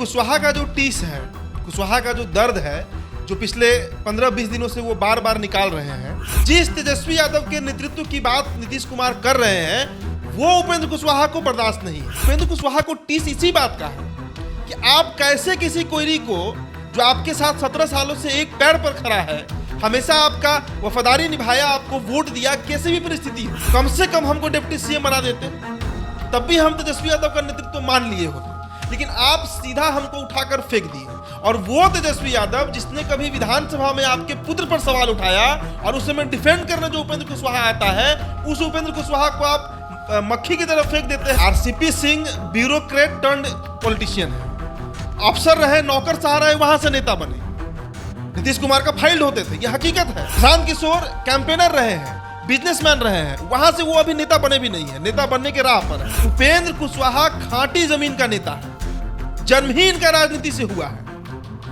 कुशवाहा का जो टीस है, कुशवाहा का जो दर्द है, जो पिछले 15-20 दिनों से वो बार बार निकाल रहे हैं, जिस तेजस्वी यादव के नेतृत्व की बात नीतीश कुमार कर रहे हैं वो उपेंद्र कुशवाहा को बर्दाश्त नहीं है। उपेंद्र कुशवाहा को टीस इसी बात का है कि आप कैसे किसी कोयरी को जो आपके साथ 17 सालों से एक पैर पर खड़ा है, हमेशा आपका वफादारी निभाया, आपको वोट दिया, कैसे भी परिस्थिति हो, कम से कम हमको डिप्टी सीएम बना देते, तब भी हम तेजस्वी यादव का नेतृत्व मान लिए होते। लेकिन आप सीधा हमको उठाकर फेंक दिए। और वो तेजस्वी यादव जिसने कभी विधानसभा में आपके पुत्र पर सवाल उठाया और उस समय डिफेंड करने जो उपेंद्र कुशवाहा आता है, उस उपेंद्र कुशवाहा को आप मक्खी की तरफ फेंक देते हैं। RCP Singh bureaucrat turned politician है, अफसर रहे, नौकर चाह रहे, वहां से नेता बने, नीतीश कुमार का फाइल्ड होते थे, ये हकीकत है। प्रशांत किशोर कैंपेनर रहे हैं, बिजनेसमैन रहे हैं, वहां से वो अभी नेता बने भी नहीं है, नेता बनने के राह पर है। उपेंद्र कुशवाहा खाटी जमीन का नेता है, जन्महीन का राजनीति से हुआ है।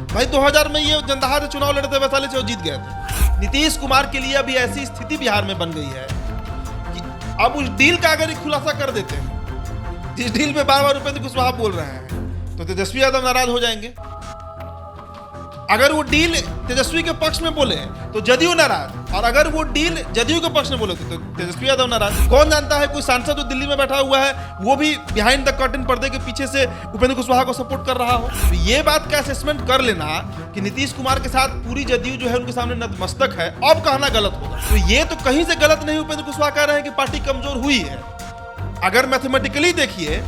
भाई 2000 में ये जनता से चुनाव लड़े थे, वैशाली से वो जीत गए थे। नीतीश कुमार के लिए अभी ऐसी स्थिति बिहार में बन गई है कि अब उस डील का अगर खुलासा कर देते हैं, जिस डील में बार बार उपेंद्र कुशवाहा बोल रहे हैं, तो तेजस्वी यादव नाराज हो जाएंगे। अगर वो डील तेजस्वी के पक्ष में बोले तो जदयू नाराज, और अगर वो डील जदयू के पक्ष में बोले तो तेजस्वी यादव नाराज। कौन जानता है, कोई सांसद जो दिल्ली में बैठा हुआ है वो भी बिहाइंड द कर्टन पर्दे के पीछे से उपेंद्र कुशवाहा को सपोर्ट कर रहा हो। तो ये बात का असेसमेंट कर लेना कि नीतीश कुमार के साथ पूरी जदयू जो है उनके सामने नतमस्तक है, अब कहना गलत होगा। तो ये तो कहीं से गलत नहीं उपेंद्र कुशवाहा कह रहे हैं कि पार्टी कमजोर हुई है। अगर मैथमेटिकली देखिए,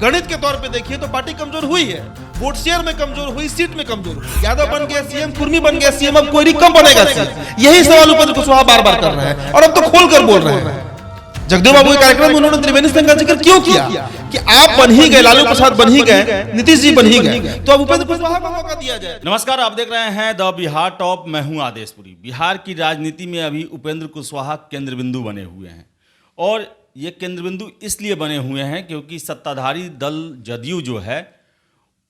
गणित के तौर पे देखिए तो पार्टी कमजोर हुई है, वोट शेयर में कमजोर हुई, सीट में कमजोर हुई। यादव बन गया सीएम, कुर्मी बन गया सीएम, अब कोई कम बनेगा सीएम। यही सवाल उपेंद्र कुशवाहा बार बार कर रहे हैं और अब तो खोलकर बोल रहे हैं। जगदेव बाबू के कार्यक्रम में उन्होंने त्रिवेणी संघ का जिक्र क्यों किया कि आप बन ही गए, लालू प्रसाद बन ही गए, नीतीश जी बन ही गए, तो अब उपेंद्र कुशवाहा को मौका दिया जाए। नमस्कार, आप देख रहे हैं द बिहार टॉप। मैं हूं आदेशपुरी। बिहार की राजनीति में अभी उपेंद्र कुशवाहा केंद्र बिंदु बने हुए हैं, और ये केंद्र बिंदु इसलिए बने हुए हैं क्योंकि सत्ताधारी दल जदयू जो है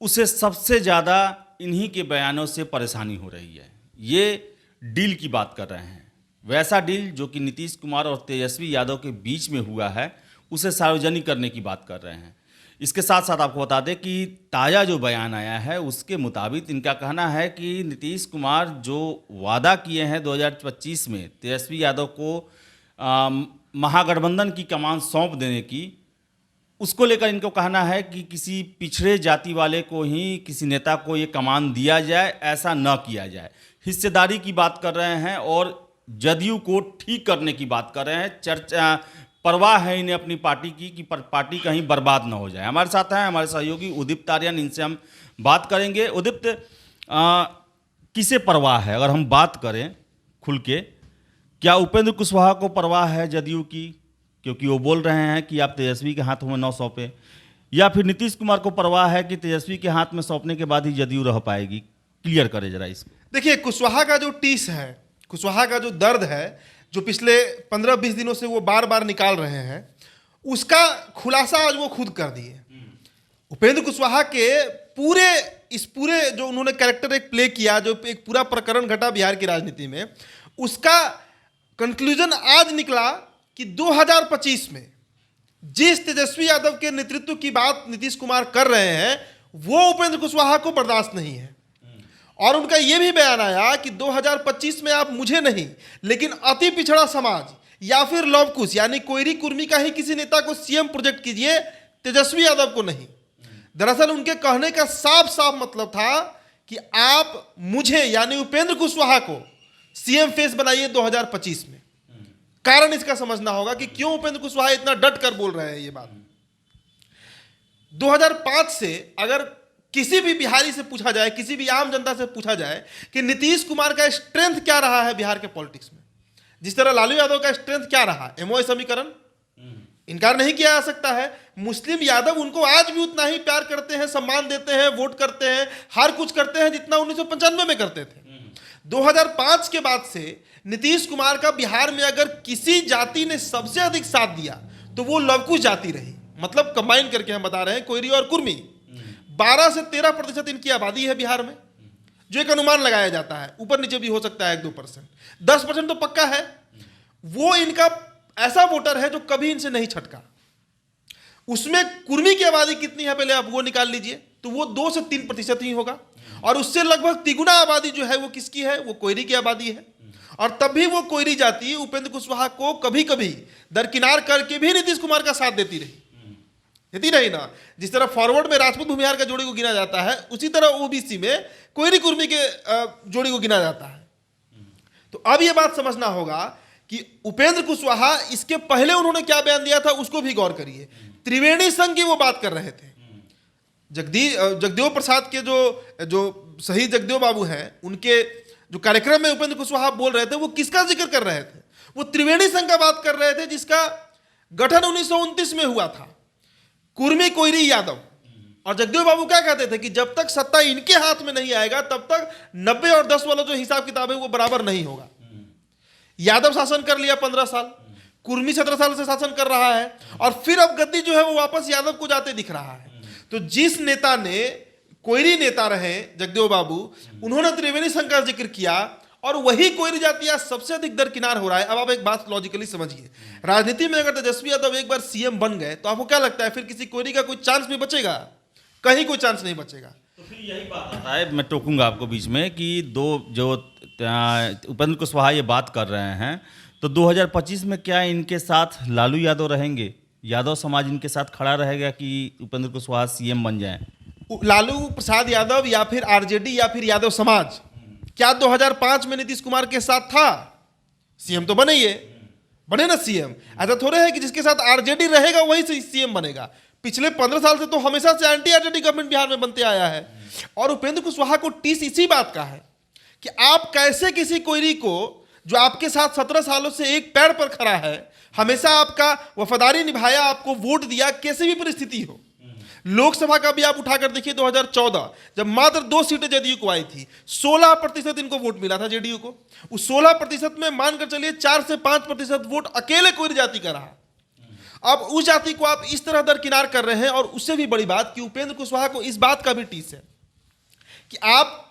उसे सबसे ज़्यादा इन्हीं के बयानों से परेशानी हो रही है। ये डील की बात कर रहे हैं, वैसा डील जो कि नीतीश कुमार और तेजस्वी यादव के बीच में हुआ है, उसे सार्वजनिक करने की बात कर रहे हैं। इसके साथ साथ आपको बता दें कि ताज़ा जो बयान आया है उसके मुताबिक इनका कहना है कि नीतीश कुमार जो वादा किए हैं 2025 में तेजस्वी यादव को महागठबंधन की कमान सौंप देने की, उसको लेकर इनको कहना है कि किसी पिछड़े जाति वाले को ही, किसी नेता को ये कमान दिया जाए, ऐसा न किया जाए। हिस्सेदारी की बात कर रहे हैं और जदयू को ठीक करने की बात कर रहे हैं। चर्चा परवाह है इन्हें अपनी पार्टी की कि पार्टी कहीं बर्बाद न हो जाए। हमारे साथ हैं हमारे सहयोगी उदिप्त आर्यन, इनसे हम बात करेंगे। उदिप्त, किसे परवाह है अगर हम बात करें खुल के? क्या उपेंद्र कुशवाहा को परवाह है जदयू की, क्योंकि वो बोल रहे हैं कि आप तेजस्वी के हाथों में न सौंपे, या फिर नीतीश कुमार को परवाह है कि तेजस्वी के हाथ में सौंपने के बाद ही जदयू रह पाएगी? क्लियर करें जरा इसको। देखिए, कुशवाहा का जो टीस है, कुशवाहा का जो दर्द है, जो पिछले 15-20 दिनों से वो बार बार निकाल रहे हैं, उसका खुलासा आज वो खुद कर दिए। उपेंद्र कुशवाहा के पूरे जो उन्होंने कैरेक्टर एक प्ले किया, जो एक पूरा प्रकरण घटा बिहार की राजनीति में, उसका कंक्लूजन आज निकला कि 2025 में जिस तेजस्वी यादव के नेतृत्व की बात नीतीश कुमार कर रहे हैं वो उपेंद्र कुशवाहा को बर्दाश्त नहीं है। और उनका यह भी बयान आया कि 2025 में आप मुझे नहीं, लेकिन अति पिछड़ा समाज या फिर लवकुश यानी कोयरी कुर्मी का ही किसी नेता को सीएम प्रोजेक्ट कीजिए, तेजस्वी यादव को नहीं। दरअसल उनके कहने का साफ साफ मतलब था कि आप मुझे यानी उपेंद्र कुशवाहा को सीएम फेस बनाइए 2025 में। कारण इसका समझना होगा कि क्यों उपेंद्र कुशवाहा इतना डट कर बोल रहे हैं ये बात। 2005 से अगर किसी भी बिहारी से पूछा जाए, किसी भी आम जनता से पूछा जाए कि नीतीश कुमार का स्ट्रेंथ क्या रहा है बिहार के पॉलिटिक्स में, जिस तरह लालू यादव का स्ट्रेंथ क्या रहा, एमओए समीकरण, इनकार नहीं किया जा सकता है। मुस्लिम यादव उनको आज भी उतना ही प्यार करते हैं, सम्मान देते हैं, वोट करते हैं, हर कुछ करते हैं जितना 1995 में करते थे। 2005 के बाद से नीतीश कुमार का बिहार में अगर किसी जाति ने सबसे अधिक साथ दिया तो वो लवकुश जाति रही। मतलब कंबाइन करके हम बता रहे हैं, कोयरी और कुर्मी। 12 से 13% इनकी आबादी है बिहार में, जो एक अनुमान लगाया जाता है, ऊपर नीचे भी हो सकता है 1-2%, 10% तो पक्का है। वो इनका ऐसा वोटर है जो कभी इनसे नहीं छटका। उसमें कुर्मी की आबादी कितनी है पहले आप वो निकाल लीजिए, तो वो 2 से 3% ही होगा, और उससे लगभग तिगुना आबादी जो है वो किसकी है, वो कोयरी की आबादी है। और तब भी वो कोयरी जाति उपेंद्र कुशवाहा को कभी कभी दरकिनार करके भी नीतीश कुमार का साथ देती रही ना। जिस तरह फॉरवर्ड में राजपूत भूमिहार का जोड़ी को गिना जाता है, उसी तरह ओबीसी में कोयरी कुर्मी के जोड़ी को गिना जाता है। तो अब ये बात समझना होगा कि उपेंद्र कुशवाहा, इसके पहले उन्होंने क्या बयान दिया था उसको भी गौर करिए। त्रिवेणी संघ की वो बात कर रहे थे। जगदेव प्रसाद के जो शहीद जगदेव बाबू हैं, उनके जो कार्यक्रम में उपेंद्र कुशवाहा बोल रहे थे, वो किसका जिक्र कर रहे थे? वो त्रिवेणी संघ का बात कर रहे थे, जिसका गठन 1929 में हुआ था। कुर्मी, कोयरी, यादव। और जगदेव बाबू क्या कहते थे कि जब तक सत्ता इनके हाथ में नहीं आएगा तब तक 90 और 10 वाला जो हिसाब किताब है वो बराबर नहीं होगा। यादव शासन कर लिया 15 साल, कुर्मी 17 साल से शासन कर रहा है, और फिर अब गद्दी जो है वो वापस यादव को जाते दिख रहा है। तो जिस नेता ने, कोयरी नेता रहे जगदेव बाबू, उन्होंने त्रिवेणी संघ का जिक्र किया, और वही कोयरी जाति आज सबसे अधिक दरकिनार हो रहा है। अब आप एक बात लॉजिकली समझिए, राजनीति में अगर तेजस्वी यादव एक बार सीएम बन गए तो आपको क्या लगता है फिर किसी कोयरी का कोई चांस भी बचेगा? कहीं कोई चांस नहीं बचेगा। तो फिर यही बात आता है, मैं टोकूंगा आपको बीच में, कि उपेंद्र कुशवाहा ये बात कर रहे हैं, तो 2025 में क्या इनके साथ लालू यादव रहेंगे? यादव समाज इनके साथ खड़ा रहेगा कि उपेंद्र कुशवाहा सीएम बन जाएं? लालू प्रसाद यादव या फिर आरजेडी या फिर यादव समाज क्या 2005 में नीतीश कुमार के साथ था? सीएम तो बने ना सीएम। ऐसा थोड़े है कि जिसके साथ आरजेडी रहेगा वही सीएम बनेगा। पिछले 15 साल से तो हमेशा से एंटी आरजेडी गवर्नमेंट बिहार में बनते आया है। और उपेंद्र कुशवाहा को टीस इसी बात का है कि आप कैसे किसी कोयरी को, जो आपके साथ 17 सालों से एक पैर पर खड़ा है, हमेशा आपका वफादारी निभाया, आपको वोट दिया, कैसी भी परिस्थिति हो। लोकसभा का भी आप उठाकर देखिए, 2014 जब मात्र 2 सीटें जदयू को आई थी, 16% इनको वोट मिला था जेडीयू को। उस 16% में मानकर चलिए 4 से 5% वोट अकेले कोयरी जाति का रहा। अब उस जाति को आप इस तरह दरकिनार कर रहे हैं। और उससे भी बड़ी बात कि उपेंद्र कुशवाहा को इस बात का भी टीस है कि आप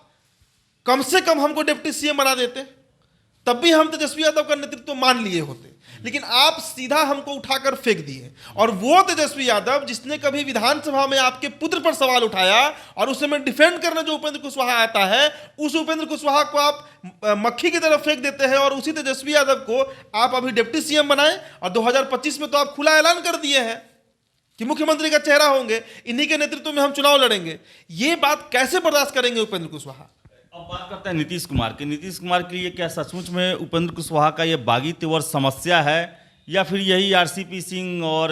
कम से कम हमको डिप्टी सीएम बना देते, तब भी हम तेजस्वी यादव का नेतृत्व मान लिए होते, लेकिन आप सीधा हमको उठाकर फेंक दिए। और वो तेजस्वी यादव जिसने कभी विधानसभा में आपके पुत्र पर सवाल उठाया और उस समय डिफेंड करने जो उपेंद्र कुशवाहा आता है, उस उपेंद्र कुशवाहा को आप मक्खी की तरफ फेंक देते हैं। और उसी तेजस्वी यादव को आप अभी डिप्टी सीएम बनाए, और 2025 में तो आप खुला ऐलान कर दिए हैं कि मुख्यमंत्री का चेहरा होंगे, इन्हीं के नेतृत्व में हम चुनाव लड़ेंगे। ये बात कैसे बर्दाश्त करेंगे उपेंद्र कुशवाहा? अब बात करते हैं नीतीश कुमार की। नीतीश कुमार के लिए क्या सचमुच में उपेंद्र कुशवाहा का ये बागी तेवर समस्या है, या फिर यही आरसीपी सिंह और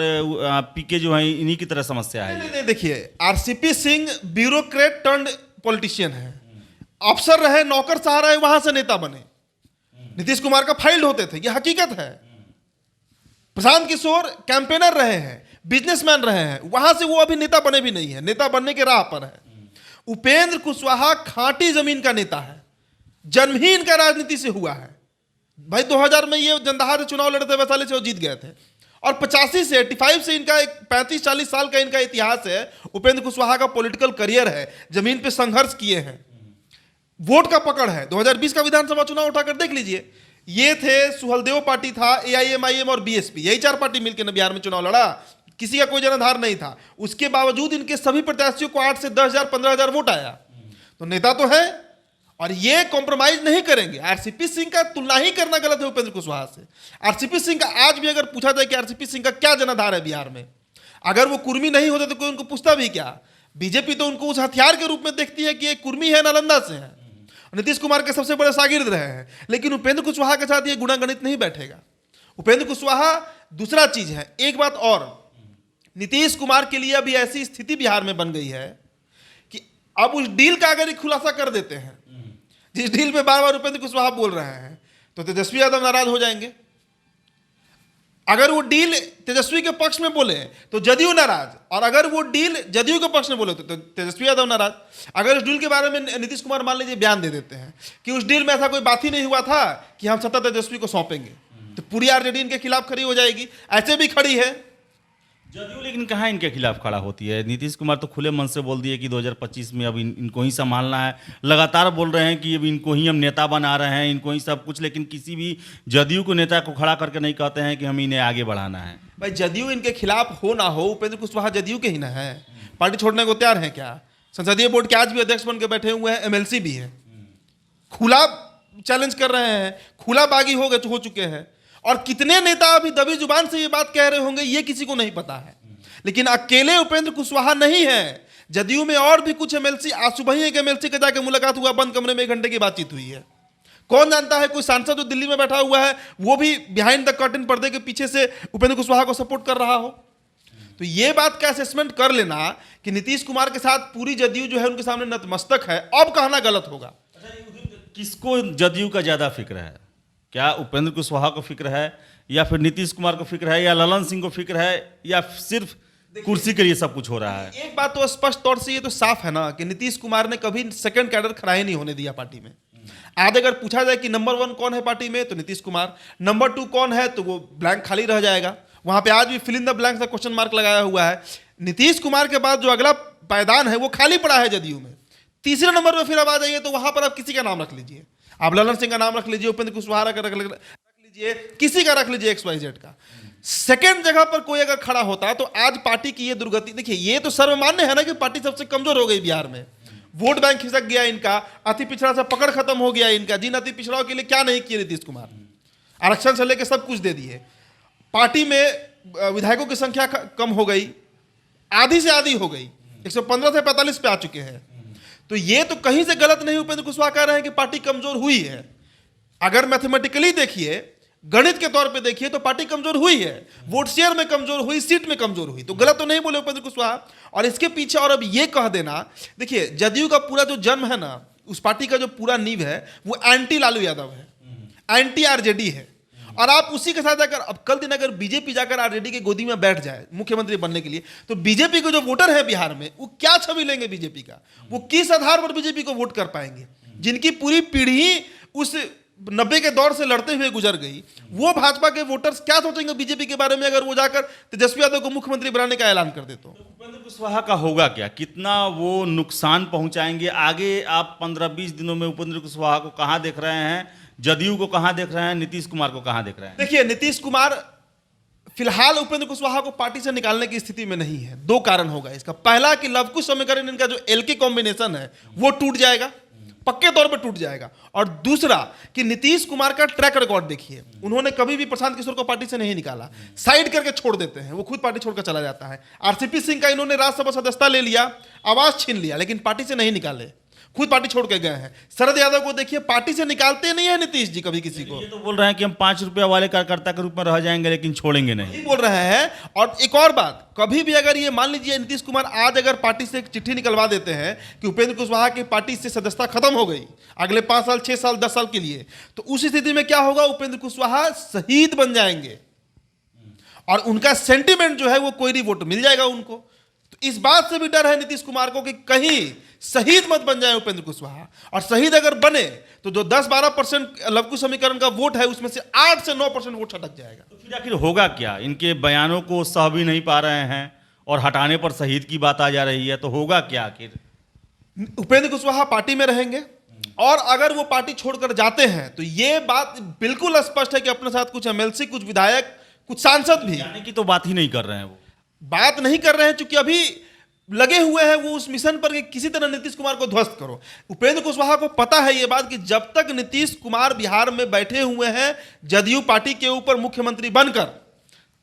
पीके जो है इन्हीं की तरह समस्या है? नहीं, देखिए, RCP Singh bureaucrat turned politician है, अफसर रहे, नौकर सहा रहे, वहां से नेता बने। नीतीश कुमार का फाइल्ड होते थे, यह हकीकत है। प्रशांत किशोर कैंपेनर रहे हैं, बिजनेसमैन रहे हैं, वहां से वो अभी नेता बने भी नहीं है, नेता बनने के राह पर है। उपेंद्र कुशवाहा खांटी जमीन का नेता है, जन्म ही इनका राजनीति से हुआ है। भाई 2000 में ये जंदाहा से चुनाव लड़े थे, वैशाली से वो जीत गए थे, और 85 से 85 से इनका एक 35-40 साल का इनका इतिहास है। उपेंद्र कुशवाहा का पॉलिटिकल करियर है, जमीन पे संघर्ष किए हैं, वोट का पकड़ है। 2020 का विधानसभा चुनाव उठाकर देख लीजिए, ये थे सुहलदेव पार्टी था, एआईएमआईएम और बीएसपी, यही 4 पार्टी मिलकर बिहार में चुनाव लड़ा, किसी का कोई जनाधार नहीं था। उसके बावजूद इनके सभी प्रत्याशियों को 8 से 10,000 15,000 वोट आया। तो नेता तो है, और ये कॉम्प्रोमाइज नहीं करेंगे। आरसीपी सिंह का तुलना ही करना गलत है उपेंद्र कुशवाहा से। आरसीपी सिंह का आज भी अगर पूछा जाए कि आरसीपी सिंह का क्या जनाधार है बिहार में, अगर वो कुर्मी नहीं होते तो कोई उनको पूछता भी क्या? बीजेपी तो उनको उस हथियार के रूप में देखती है कि एक कुर्मी है, नालंदा से है, नीतीश कुमार के सबसे बड़े शागिर्द रहे हैं। लेकिन उपेंद्र कुशवाहा के साथ ये गुणागणित नहीं बैठेगा। उपेंद्र कुशवाहा दूसरा चीज है। एक बात और, नीतीश कुमार के लिए अभी ऐसी स्थिति बिहार में बन गई है कि अब उस डील का अगर खुलासा कर देते हैं, जिस डील पे बार बार उपेंद्र कुशवाहा बोल रहे हैं, तो तेजस्वी यादव नाराज हो जाएंगे। अगर वो डील तेजस्वी के पक्ष में बोले तो जदयू नाराज, और अगर वो डील जदयू के पक्ष में बोले तो तेजस्वी यादव नाराज। अगर उस डील के बारे में नीतीश कुमार मान लीजिए बयान दे देते हैं कि उस डील में ऐसा कोई बात ही नहीं हुआ था कि हम सत्ता तेजस्वी को सौंपेंगे, तो पूरी आरजेडी इनके खिलाफ खड़ी हो जाएगी। ऐसे भी खड़ी है जदयू, लेकिन कहाँ इनके खिलाफ खड़ा होती है? नीतीश कुमार तो खुले मन से बोल दिए कि 2025 में अब इनको ही संभालना है। लगातार बोल रहे हैं कि अब इनको ही हम नेता बना रहे हैं, इनको ही सब कुछ, लेकिन किसी भी जदयू को नेता को खड़ा करके नहीं कहते हैं कि हम इन्हें आगे बढ़ाना है। भाई जदयू इनके खिलाफ हो ना हो, उपेंद्र कुशवाहा जदयू के ही ना है, पार्टी छोड़ने को तैयार है क्या? संसदीय बोर्ड के आज भी अध्यक्ष बन के बैठे हुए हैं, एमएलसी भी है, खुला चैलेंज कर रहे हैं, खुला बागी हो चुके हैं। और कितने नेता अभी दबी जुबान से ये बात कह रहे होंगे ये किसी को नहीं पता है, लेकिन अकेले उपेंद्र कुशवाहा नहीं है, जदयू में और भी कुछ एमएलसी, आज सुबह ही एक एमएलसी के जाके मुलाकात हुआ, बंद कमरे में 1 घंटे की बातचीत हुई है। कौन जानता है कोई सांसद जो दिल्ली में बैठा हुआ है वो भी बिहाइंड द कर्टन पर्दे के पीछे से उपेंद्र कुशवाहा को सपोर्ट कर रहा हो। तो ये बात का असेसमेंट कर लेना कि नीतीश कुमार के साथ पूरी जदयू जो है उनके सामने नतमस्तक है, अब कहना गलत होगा। किसको जदयू का ज्यादा फिक्र है? क्या उपेंद्र कुशवाहा को फिक्र है, या फिर नीतीश कुमार को फिक्र है, या ललन सिंह को फिक्र है, या सिर्फ कुर्सी के लिए सब कुछ हो रहा है? एक बात तो स्पष्ट तौर से ये तो साफ है ना कि नीतीश कुमार ने कभी सेकंड कैडर खड़ा ही नहीं होने दिया पार्टी में। आज अगर पूछा जाए कि नंबर 1 कौन है पार्टी में, तो नीतीश कुमार, नंबर 2 कौन है, तो वो ब्लैंक खाली रह जाएगा। वहां पे आज भी फिल इन द ब्लैंक का क्वेश्चन मार्क लगाया हुआ है। नीतीश कुमार के बाद जो अगला पायदान है वो खाली पड़ा है जदयू में। तीसरे नंबर पर फिर अब आ जाइए तो वहां पर आप किसी का नाम रख लीजिए, आप ललन सिंह का नाम रख लीजिए, उपेंद्र कुशवाहा का रख लीजिए, किसी का रख लीजिए, XYZ का। सेकंड जगह पर कोई अगर खड़ा होता तो आज पार्टी की ये दुर्गति, देखिए ये तो सर्वमान्य है ना कि पार्टी सबसे कमजोर हो गई बिहार में, वोट बैंक खिसक गया इनका, अति पिछड़ा से पकड़ खत्म हो गया इनका। जिन अति पिछड़ाओं के लिए क्या नहीं किए नीतीश कुमार, आरक्षण से लेकर सब कुछ दे दिए। पार्टी में विधायकों की संख्या कम हो गई, आधी से आधी हो गई, 115 से 45 पे आ चुके हैं। तो ये तो कहीं से गलत नहीं उपेंद्र कुशवाहा कह रहे हैं कि पार्टी कमजोर हुई है। अगर मैथमेटिकली देखिए, गणित के तौर पे देखिए तो पार्टी कमजोर हुई है, वोट शेयर में कमजोर हुई, सीट में कमजोर हुई, तो गलत तो नहीं बोले उपेंद्र कुशवाहा। और इसके पीछे और अब ये कह देना, देखिए जदयू का पूरा जो जन्म है ना, उस पार्टी का जो पूरा नींव है वो एंटी लालू यादव है, एंटी आरजेडी है। और आप उसी के साथ अगर अब कल दिन अगर बीजेपी जाकर आरजेडी की गोदी में बैठ जाए मुख्यमंत्री बनने के लिए, तो बीजेपी के जो वोटर है बिहार में वो क्या छवि लेंगे बीजेपी का, वो किस आधार पर बीजेपी को वोट कर पाएंगे? जिनकी पूरी पीढ़ी उस 90 के दौर से लड़ते हुए गुजर गई, वो भाजपा के वोटर्स क्या सोचेंगे बीजेपी के बारे में अगर वो जाकर तेजस्वी यादव को मुख्यमंत्री बनाने का ऐलान कर दे तो? उपेंद्र कुशवाहा का होगा क्या, कितना वो नुकसान पहुंचाएंगे आगे? आप 15-20 दिनों में उपेंद्र कुशवाहा को कहां देख रहे हैं, जदयू को कहां देख रहे हैं, नीतीश कुमार को कहां देख रहे हैं? देखिए नीतीश कुमार फिलहाल उपेंद्र कुशवाहा को पार्टी से निकालने की स्थिति में नहीं है। 2 कारण होगा इसका। पहला कि लवकुश समीकरण, इनका जो एलके कॉम्बिनेशन है वो टूट जाएगा, पक्के तौर पे टूट जाएगा। और दूसरा कि नीतीश कुमार का ट्रैक रिकॉर्ड देखिए, उन्होंने कभी भी प्रशांत किशोर को पार्टी से नहीं निकाला, साइड करके छोड़ देते हैं, वो खुद पार्टी छोड़कर चला जाता है। आरसीपी सिंह का इन्होंने राज्यसभा सदस्यता ले लिया, आवाज छीन लिया, लेकिन पार्टी से नहीं निकाले, खुद पार्टी छोड़ के गए हैं। शरद यादव को देखिए, पार्टी से निकालते नहीं है नीतीश जी कभी किसी को। ये तो बोल रहे हैं कि हम 5 रुपया वाले कार्यकर्ता के रूप में रह जाएंगे लेकिन छोड़ेंगे नहीं, बोल रहे हैं। और एक और बात, कभी भी अगर ये मान लीजिए नीतीश कुमार आज अगर पार्टी से एक चिट्ठी निकलवा देते हैं कि उपेंद्र कुशवाहा की पार्टी से सदस्यता खत्म हो गई अगले 5 साल, 6 साल, 10 साल के लिए, तो उस स्थिति में क्या होगा, उपेंद्र कुशवाहा शहीद बन जाएंगे और उनका सेंटिमेंट जो है वो कोई वोट मिल जाएगा उनको। तो इस बात से भी डर है नीतीश कुमार को कि कहीं शहीद मत बन जाए उपेंद्र कुशवाहा। और शहीद अगर बने तो जो 10-12% लवकुश समीकरण का वोट है उसमें से 8 से 9% वोट छटक जाएगा। तो फिर आखिर होगा क्या? इनके बयानों को सह भी नहीं पा रहे हैं और हटाने पर शहीद की बात आ जा रही है, तो होगा क्या आखिर? उपेंद्र कुशवाहा पार्टी में रहेंगे और अगर वो पार्टी छोड़कर जाते हैं तो ये बात बिल्कुल स्पष्ट है कि अपने साथ कुछ एमएलसी, कुछ विधायक, कुछ सांसद भी जाने की तो बात ही नहीं कर रहे हैं, वो बात नहीं कर रहे हैं चूंकि अभी लगे हुए हैं वो उस मिशन पर कि किसी तरह नीतीश कुमार को ध्वस्त करो। उपेंद्र कुशवाहा को पता है ये बात कि जब तक नीतीश कुमार बिहार में बैठे हुए हैं जदयू पार्टी के ऊपर मुख्यमंत्री बनकर,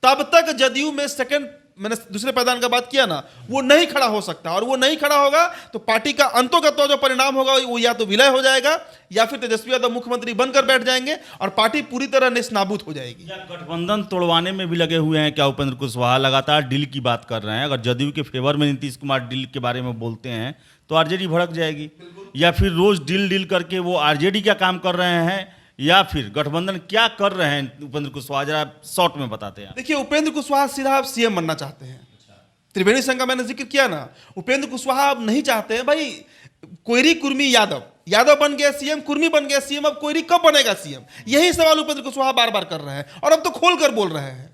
तब तक जदयू में सेकंड, मैंने दूसरे पायदान का बात किया ना, वो नहीं खड़ा हो सकता। और वो नहीं खड़ा होगा तो पार्टी का अंतोगत जो परिणाम होगा वो या तो विलय हो जाएगा या फिर तेजस्वी यादव मुख्यमंत्री बनकर बैठ जाएंगे और पार्टी पूरी तरह नेस्तनाबूत हो जाएगी। या गठबंधन तोड़वाने में भी लगे हुए हैं क्या उपेंद्र कुशवाहा? लगातार डील की बात कर रहे हैं। अगर जदयू के फेवर में नीतीश कुमार डील के बारे में बोलते हैं तो आरजेडी भड़क जाएगी, या फिर रोज डील करके वो आरजेडी का काम कर रहे हैं, या फिर गठबंधन क्या कर रहे हैं उपेंद्र कुशवाहा? जरा शॉर्ट में बताते हैं। देखिए उपेंद्र कुशवाहा सीधा अब सीएम बनना चाहते हैं। त्रिवेणी संघ का मैंने जिक्र किया ना, उपेंद्र कुशवाहा अब नहीं चाहते हैं भाई कोयरी कुर्मी यादव बन गया सीएम, कुर्मी बन गया सीएम, अब कोयरी कब बनेगा सीएम? यही सवाल उपेंद्र कुशवाहा बार बार कर रहे हैं और अब तो खोलकर बोल रहे हैं।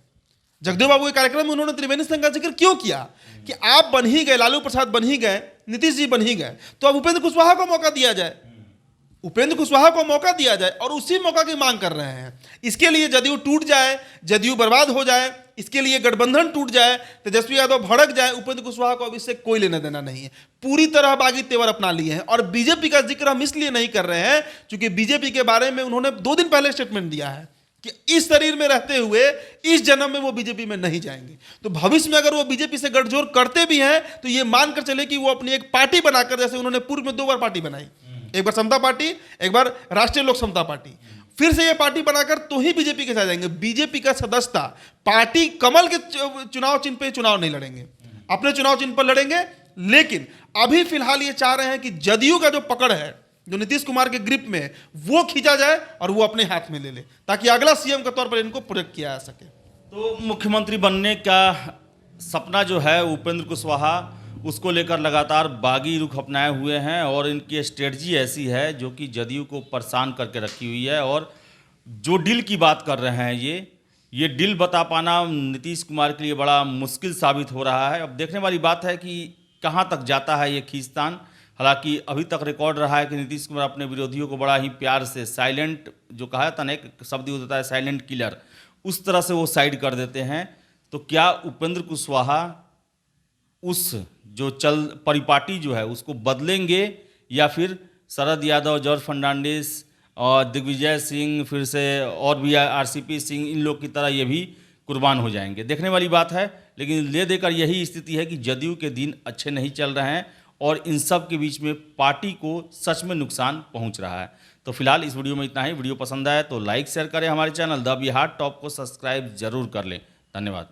जगदेव बाबू के कार्यक्रम में उन्होंने त्रिवेणी संघ का जिक्र क्यों किया कि आप बन ही गए, लालू प्रसाद बन ही गए, नीतीश जी बन ही गए, तो अब उपेंद्र कुशवाहा को मौका दिया जाए। उपेंद्र कुशवाहा को मौका दिया जाए और उसी मौका की मांग कर रहे हैं। इसके लिए जदयू टूट जाए, जदयू बर्बाद हो जाए, इसके लिए गठबंधन टूट जाए, तेजस्वी यादव भड़क जाए, उपेंद्र कुशवाहा को अब इससे कोई लेना देना नहीं है। पूरी तरह बागी तेवर अपना लिए हैं। और बीजेपी का जिक्र हम इसलिए नहीं कर रहे हैं क्योंकि बीजेपी के बारे में उन्होंने 2 दिन पहले स्टेटमेंट दिया है कि इस शरीर में रहते हुए इस जन्म में वो बीजेपी में नहीं जाएंगे। तो भविष्य में अगर वो बीजेपी से गठजोड़ करते भी हैं तो ये मानकर चले कि वो अपनी एक पार्टी बनाकर, जैसे उन्होंने पूर्व में 2 बार पार्टी बनाई, एक बार समता पार्टी, एक बार राष्ट्रीय लोक समता पार्टी, फिर से ये पार्टी बनाकर तो ही बीजेपी के साथ जाएंगे। बीजेपी का सदस्यता पार्टी कमल के चुनाव चिन्ह पे चुनाव नहीं लड़ेंगे, अपने चुनाव चिन्ह पर लड़ेंगे। लेकिन अभी फिलहाल ये चाह रहे हैं कि जदयू का जो पकड़ है, जो नीतीश कुमार के ग्रिप में, वो खींचा जाए और वो अपने हाथ में ले ले, ताकि अगला सीएम के तौर पर इनको प्रोजेक्ट किया जा सके। तो मुख्यमंत्री बनने का सपना जो है उपेंद्र कुशवाहा, उसको लेकर लगातार बागी रुख अपनाए हुए हैं और इनकी स्ट्रेटजी ऐसी है जो कि जदयू को परेशान करके रखी हुई है। और जो डील की बात कर रहे हैं, ये डील बता पाना नीतीश कुमार के लिए बड़ा मुश्किल साबित हो रहा है। अब देखने वाली बात है कि कहाँ तक जाता है ये खींचतान। हालांकि अभी तक रिकॉर्ड रहा है कि नीतीश कुमार अपने विरोधियों को बड़ा ही प्यार से, साइलेंट जो कहा था ना, एक शब्द यूज होता है साइलेंट किलर, उस तरह से वो साइड कर देते हैं। तो क्या उपेंद्र कुशवाहा उस जो परिपाटी जो है उसको बदलेंगे, या फिर शरद यादव, जॉर्ज फर्नांडिस और दिग्विजय सिंह, फिर से और भी आरसीपी सिंह, इन लोग की तरह ये भी कुर्बान हो जाएंगे? देखने वाली बात है। लेकिन ले देकर यही स्थिति है कि जदयू के दिन अच्छे नहीं चल रहे हैं और इन सब के बीच में पार्टी को सच में नुकसान पहुंच रहा है। तो फिलहाल इस वीडियो में इतना ही। वीडियो पसंद आए तो लाइक शेयर करें, हमारे चैनल द बिहार टॉप को सब्सक्राइब जरूर कर लें। धन्यवाद।